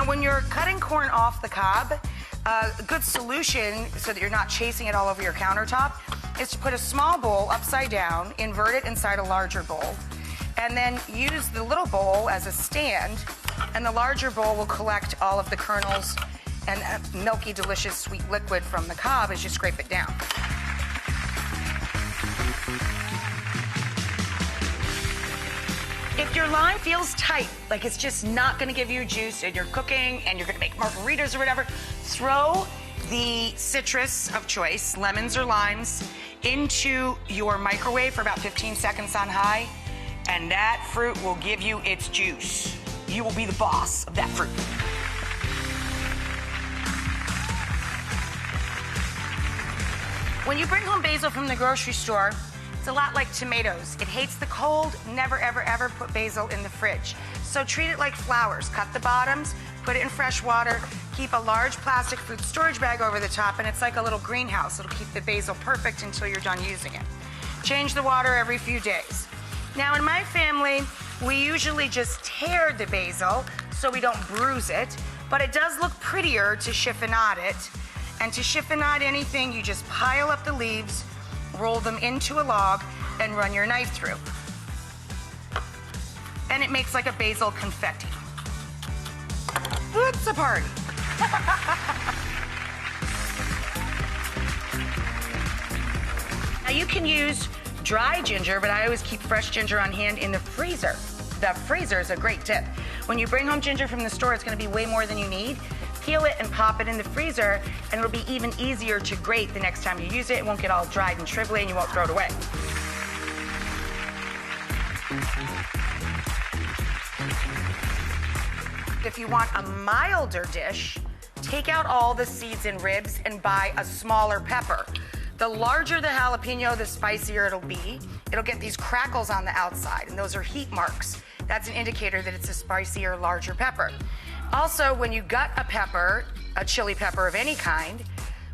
Now, when you're cutting corn off the cob, a good solution so that you're not chasing it all over your countertop is to put a small bowl upside down, invert it inside a larger bowl, and then use the little bowl as a stand, and the larger bowl will collect all of the kernels and milky, delicious, sweet liquid from the cob as you scrape it down. If your line feels tight, like it's just not gonna give you juice and you're cooking and you're gonna make margaritas or whatever, throw the citrus of choice, lemons or limes, into your microwave for about 15 seconds on high, and that fruit will give you its juice. You will be the boss of that fruit. When you bring home basil from the grocery store, it's a lot like tomatoes. It hates the cold. Never, ever, ever put basil in the fridge. So treat it like flowers. Cut the bottoms, put it in fresh water, keep a large plastic fruit storage bag over the top, and it's like a little greenhouse. It'll keep the basil perfect until you're done using it. Change the water every few days. Now, in my family, we usually just tear the basil so we don't bruise it, but it does look prettier to chiffonade it. And to chiffonade anything, you just pile up the leaves, roll them into a log, and run your knife through. And it makes like a basil confetti. It's a party. Now you can use dry ginger, but I always keep fresh ginger on hand in the freezer. The freezer is a great tip. When you bring home ginger from the store, it's gonna be way more than you need. Peel it and pop it in the freezer, and it'll be even easier to grate the next time you use it. It won't get all dried and shrivelly, and you won't throw it away. If you want a milder dish, take out all the seeds and ribs and buy a smaller pepper. The larger the jalapeno, the spicier it'll be. It'll get these crackles on the outside, and those are heat marks. That's an indicator that it's a spicier, larger pepper. Also, when you gut a pepper, a chili pepper of any kind,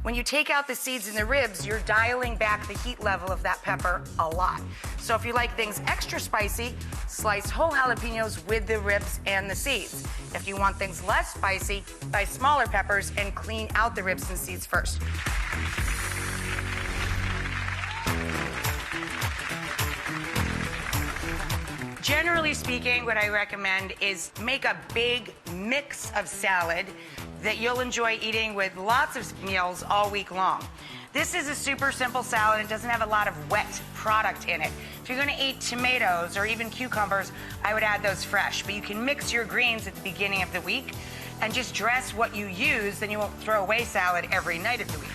when you take out the seeds and the ribs, you're dialing back the heat level of that pepper a lot. So if you like things extra spicy, slice whole jalapenos with the ribs and the seeds. If you want things less spicy, buy smaller peppers and clean out the ribs and seeds first. Generally speaking, what I recommend is make a big mix of salad that you'll enjoy eating with lots of meals all week long. This is a super simple salad. It doesn't have a lot of wet product in it. If you're gonna eat tomatoes or even cucumbers, I would add those fresh. But you can mix your greens at the beginning of the week and just dress what you use, then you won't throw away salad every night of the week.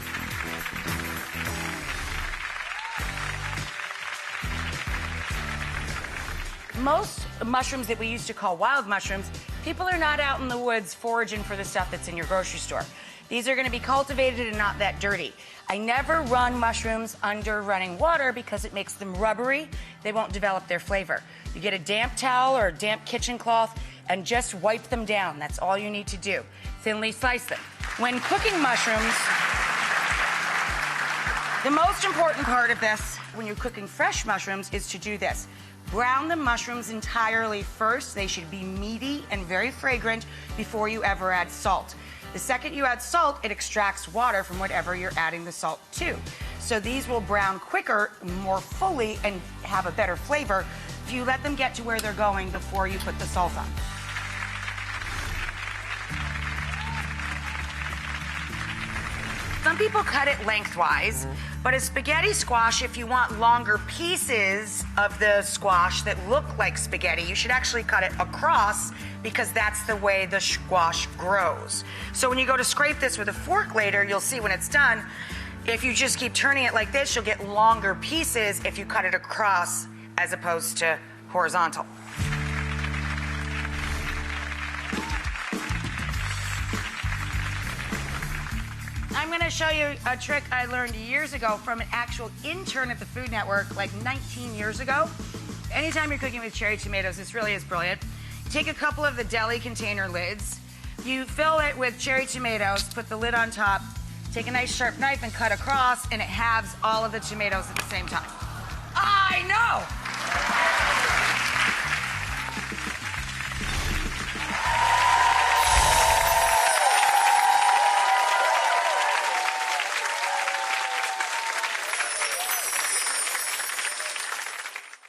Most mushrooms that we used to call wild mushrooms, people are not out in the woods foraging for the stuff that's in your grocery store. These are gonna be cultivated and not that dirty. I never run mushrooms under running water because it makes them rubbery. They won't develop their flavor. You get a damp towel or a damp kitchen cloth and just wipe them down. That's all you need to do. Thinly slice them. When cooking mushrooms, the most important part of this, when you're cooking fresh mushrooms, is to do this. Brown the mushrooms entirely first. They should be meaty and very fragrant before you ever add salt. The second you add salt, it extracts water from whatever you're adding the salt to. So these will brown quicker, more fully, and have a better flavor if you let them get to where they're going before you put the salt on. Some people cut it lengthwise, but a spaghetti squash, if you want longer pieces of the squash that look like spaghetti, you should actually cut it across because that's the way the squash grows. So when you go to scrape this with a fork later, you'll see when it's done, if you just keep turning it like this, you'll get longer pieces if you cut it across as opposed to horizontal. I'm going to show you a trick I learned years ago from an actual intern at the Food Network, like 19 years ago. Anytime you're cooking with cherry tomatoes, this really is brilliant. Take a couple of the deli container lids. You fill it with cherry tomatoes, put the lid on top, take a nice sharp knife and cut across, and it halves all of the tomatoes at the same time.